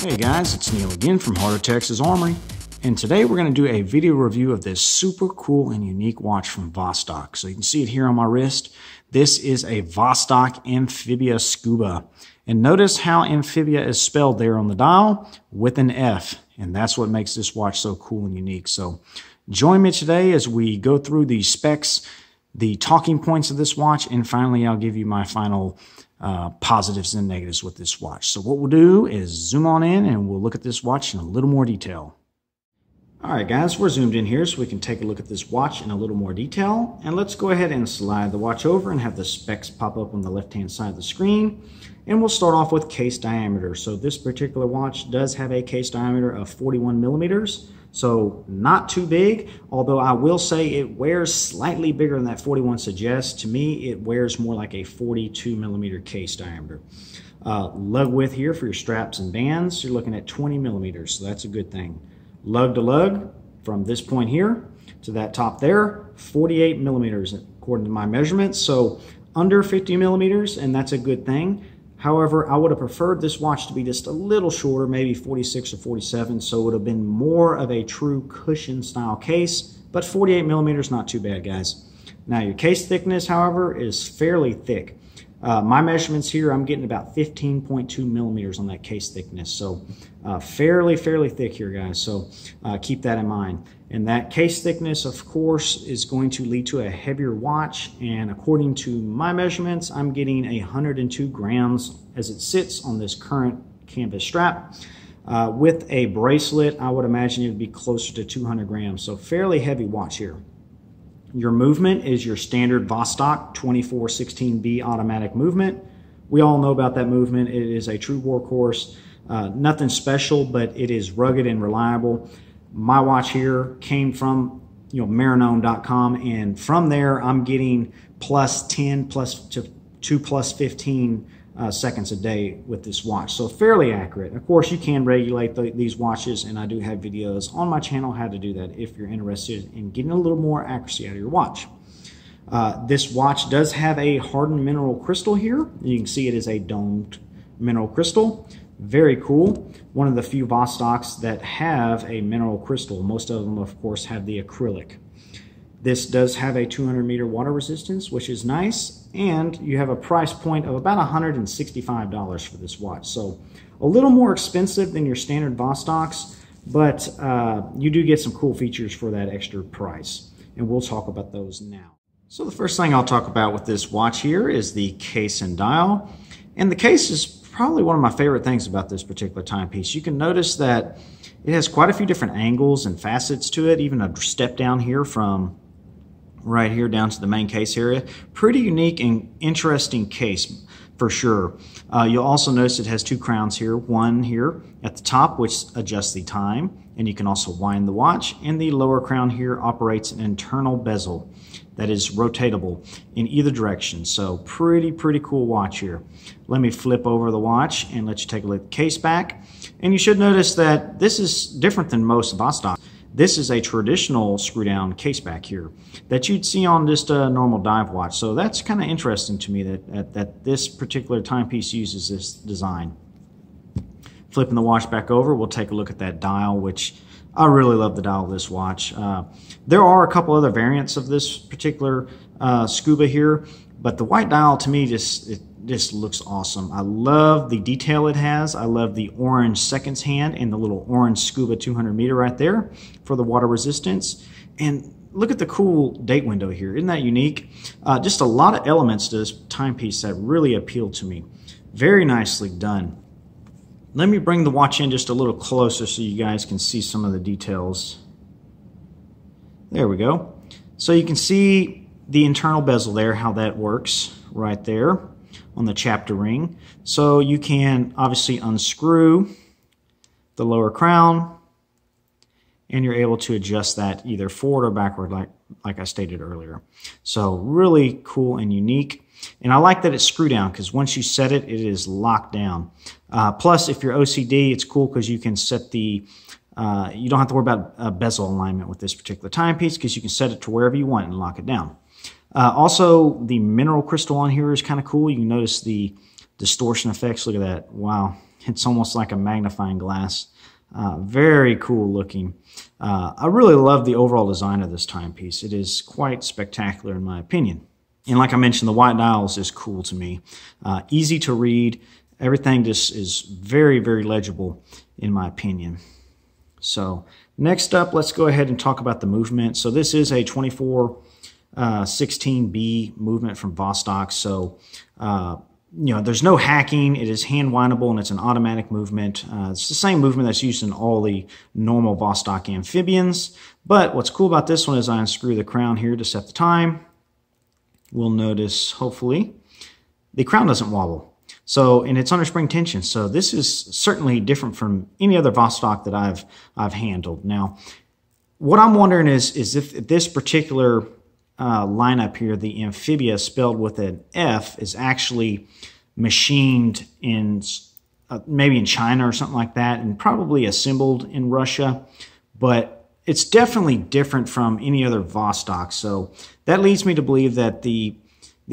Hey guys, it's Neil again from Heart of Texas Armory, and today we're going to do a video review of this super cool and unique watch from Vostok. So you can see it here on my wrist. This is a Vostok Amfibia Scuba. And notice how Amphibia is spelled there on the dial with an F, and that's what makes this watch so cool and unique. So join me today as we go through the specs, the talking points of this watch, and finally I'll give you my final positives and negatives with this watch. So what we'll do is zoom on in and we'll look at this watch in a little more detail. Alright guys, we're zoomed in here so we can take a look at this watch in a little more detail. And let's go ahead and slide the watch over and have the specs pop up on the left hand side of the screen. And we'll start off with case diameter. So this particular watch does have a case diameter of 41 millimeters. So not too big, although I will say it wears slightly bigger than that 41 suggests. To me, it wears more like a 42 millimeter case diameter. Lug width here for your straps and bands, you're looking at 20 millimeters, so that's a good thing. Lug to lug, from this point here to that top there, 48 millimeters according to my measurements, so under 50 millimeters, and that's a good thing. However, I would have preferred this watch to be just a little shorter, maybe 46 or 47, so it would have been more of a true cushion style case, but 48 millimeters, not too bad, guys. Now, your case thickness, however, is fairly thick. My measurements here, I'm getting about 15.2 millimeters on that case thickness, so fairly thick here, guys, so keep that in mind. And that case thickness, of course, is going to lead to a heavier watch, and according to my measurements, I'm getting 102 grams as it sits on this current canvas strap. With a bracelet, I would imagine it would be closer to 200 grams, so fairly heavy watch here. Your movement is your standard Vostok 2416B automatic movement. We all know about that movement. It is a true workhorse. Nothing special, but it is rugged and reliable. My watch here came from Marinone.com, and from there I'm getting plus 10 to plus 15 seconds a day with this watch, so fairly accurate. Of course, you can regulate these watches, and I do have videos on my channel how to do that if you're interested in getting a little more accuracy out of your watch. This watch does have a hardened mineral crystal here. You can see it is a domed mineral crystal. Very cool. One of the few Vostoks that have a mineral crystal. Most of them, of course, have the acrylic. This does have a 200 meter water resistance, which is nice, and you have a price point of about $165 for this watch. So a little more expensive than your standard Vostoks, but you do get some cool features for that extra price, and we'll talk about those now. So the first thing I'll talk about with this watch here is the case and dial, and the case is probably one of my favorite things about this particular timepiece. You can notice that it has quite a few different angles and facets to it, even a step down here from right here down to the main case area. Pretty unique and interesting case for sure. You'll also notice it has two crowns here, one here at the top which adjusts the time, and you can also wind the watch, and the lower crown here operates an internal bezel that is rotatable in either direction. So pretty cool watch here. Let me flip over the watch and let you take a look at the case back, and you should notice that this is different than most Vostok. This is a traditional screw-down case back here that you'd see on just a normal dive watch. So that's kind of interesting to me that this particular timepiece uses this design. Flipping the watch back over, we'll take a look at that dial, which I really love the dial of this watch. There are a couple other variants of this particular Scuba here, but the white dial to me just looks awesome. I love the detail it has. I love the orange seconds hand and the little orange Scuba 200 meter right there for the water resistance. And look at the cool date window here. Isn't that unique? Just a lot of elements to this timepiece that really appeal to me. Very nicely done. Let me bring the watch in just a little closer so you guys can see some of the details. There we go. So you can see the internal bezel there, how that works right there on the chapter ring. So you can obviously unscrew the lower crown, and you're able to adjust that either forward or backward like I stated earlier. So really cool and unique. And I like that it's screw down, because once you set it, it is locked down. Plus, if you're OCD, it's cool because you can set the, you don't have to worry about bezel alignment with this particular timepiece, because you can set it to wherever you want and lock it down. Also, the mineral crystal on here is kind of cool. You can notice the distortion effects. Look at that. Wow. It's almost like a magnifying glass. Very cool looking. I really love the overall design of this timepiece. It is quite spectacular in my opinion. And like I mentioned, the white dials is cool to me. Easy to read. Everything just is very, very legible in my opinion. So next up, let's go ahead and talk about the movement. So this is a 2416B movement from Vostok. So, there's no hacking. It is hand windable and it's an automatic movement. It's the same movement that's used in all the normal Vostok amphibians. But what's cool about this one is I unscrew the crown here to set the time. We'll notice, hopefully, the crown doesn't wobble. So, and it's under spring tension. So this is certainly different from any other Vostok that I've handled. Now, what I'm wondering is if this particular lineup here, the Amphibia spelled with an F, is actually machined in maybe in China or something like that, and probably assembled in Russia. But it's definitely different from any other Vostok. So that leads me to believe that the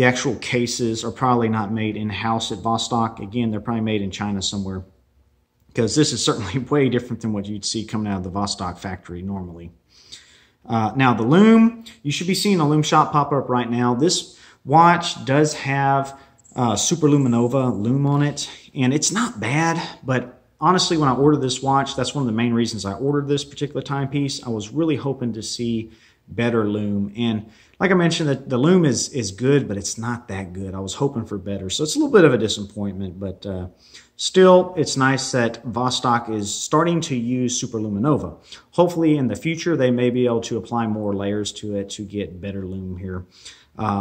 actual cases are probably not made in-house at Vostok. Again, they're probably made in China somewhere, because this is certainly way different than what you'd see coming out of the Vostok factory normally. Now the loom, you should be seeing a loom shop pop up right now. This watch does have Super Luminova loom on it, and it's not bad, but honestly, when I ordered this watch, that's one of the main reasons I ordered this particular timepiece. I was really hoping to see better loom, and like I mentioned, the loom is good, but it's not that good. I was hoping for better, so it's a little bit of a disappointment, but still, it's nice that Vostok is starting to use Super Luminova. Hopefully, in the future, they may be able to apply more layers to it to get better loom here.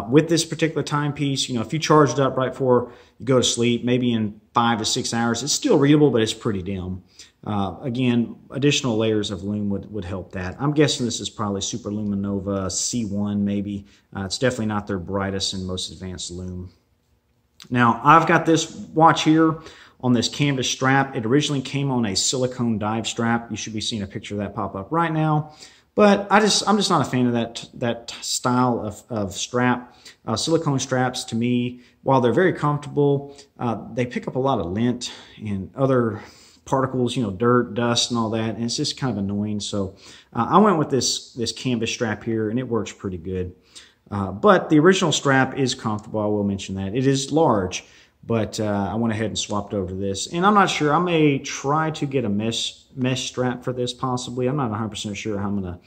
With this particular timepiece, if you charge it up right before you go to sleep, maybe in 5 to 6 hours, it's still readable, but it's pretty dim. Again, additional layers of loom would help that. I'm guessing this is probably Super Luminova C1 maybe. It's definitely not their brightest and most advanced loom. Now, I've got this watch here on this canvas strap. It originally came on a silicone dive strap. You should be seeing a picture of that pop up right now. But I'm just not a fan of that style of strap. Silicone straps, to me, while they're very comfortable, they pick up a lot of lint and other particles, dirt, dust, and all that, and it's just kind of annoying. So I went with this canvas strap here, and it works pretty good. But the original strap is comfortable. I will mention that. It is large, but I went ahead and swapped over to this. And I'm not sure. I may try to get a mesh strap for this, possibly. I'm not 100% sure how I'm going to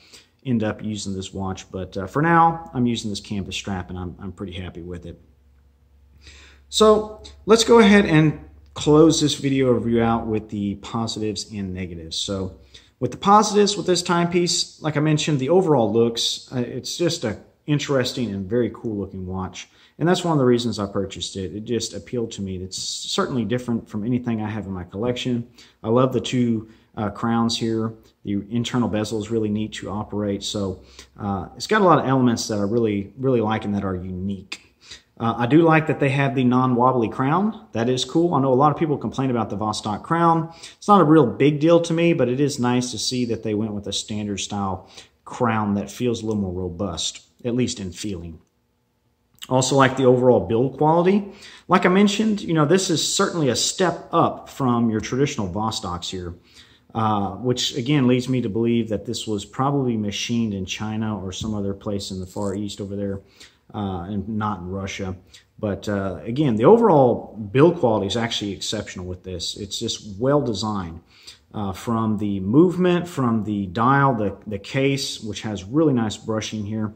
end up using this watch. But for now, I'm using this canvas strap, and I'm pretty happy with it. So let's go ahead and close this video review out with the positives and negatives. So with the positives with this timepiece, like I mentioned, the overall looks, it's just a interesting and very cool looking watch. And that's one of the reasons I purchased it. It just appealed to me. It's certainly different from anything I have in my collection. I love the two crowns here. The internal bezel is really neat to operate. So it's got a lot of elements that I really, really like and that are unique. I do like that they have the non-wobbly crown. That is cool. I know a lot of people complain about the Vostok crown. It's not a real big deal to me, but it is nice to see that they went with a standard style crown that feels a little more robust, at least in feeling. Also like the overall build quality. Like I mentioned, this is certainly a step up from your traditional Vostoks here, which again leads me to believe that this was probably machined in China or some other place in the Far East over there, and not in Russia. But again, the overall build quality is actually exceptional with this. It's just well designed. From the movement, from the dial, the case, which has really nice brushing here.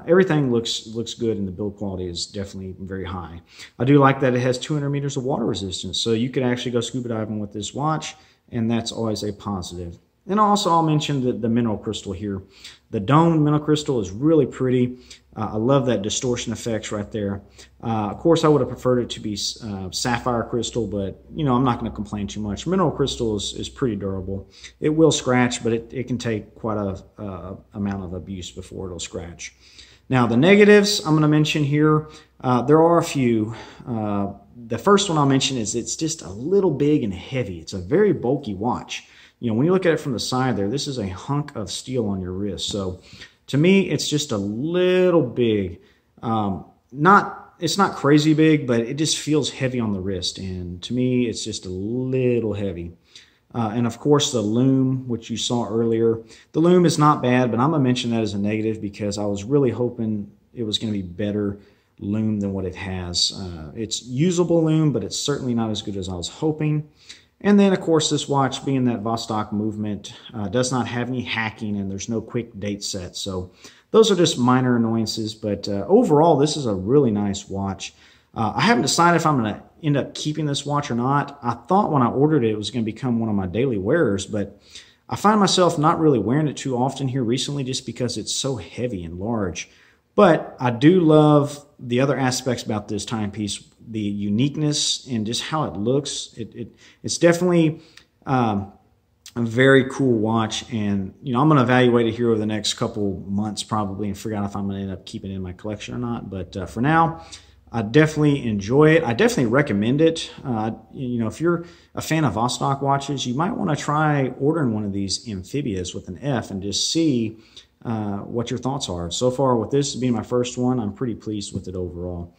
Everything looks good, and the build quality is definitely very high. I do like that it has 200 meters of water resistance, so you could actually go scuba diving with this watch, and that's always a positive. And also, I'll mention the mineral crystal here. The domed mineral crystal is really pretty. I love that distortion effects right there. Of course, I would have preferred it to be sapphire crystal, but I'm not going to complain too much. Mineral crystal is pretty durable. It will scratch, but it can take quite a amount of abuse before it'll scratch. Now, the negatives I'm going to mention here, there are a few. The first one I'll mention is it's just a little big and heavy. It's a very bulky watch. When you look at it from the side there, this is a hunk of steel on your wrist. So to me, it's just a little big. Not it's not crazy big, but it just feels heavy on the wrist. And to me, it's just a little heavy. And of course, the loom, which you saw earlier, the loom is not bad, but I'm going to mention that as a negative because I was really hoping it was going to be better loom than what it has. It's usable loom, but it's certainly not as good as I was hoping. And then, of course, this watch, being that Vostok movement, does not have any hacking, and there's no quick date set. So those are just minor annoyances, but overall, this is a really nice watch. I haven't decided if I'm going to end up keeping this watch or not. I thought when I ordered it, it was going to become one of my daily wearers, but I find myself not really wearing it too often here recently just because it's so heavy and large. But I do love the other aspects about this timepiece, the uniqueness and just how it looks. It's definitely a very cool watch, and I'm going to evaluate it here over the next couple months probably and figure out if I'm going to end up keeping it in my collection or not. But for now, I definitely enjoy it. I definitely recommend it. If you're a fan of Vostok watches, you might want to try ordering one of these Amphibias with an F and just see what your thoughts are. So far, with this being my first one, I'm pretty pleased with it overall.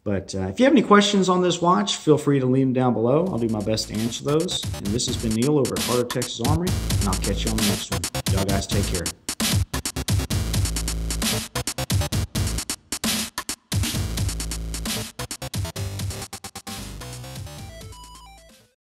But if you have any questions on this watch, feel free to leave them down below. I'll do my best to answer those. And this has been Neil over at Heart of Texas Armory, and I'll catch you on the next one. Y'all guys take care.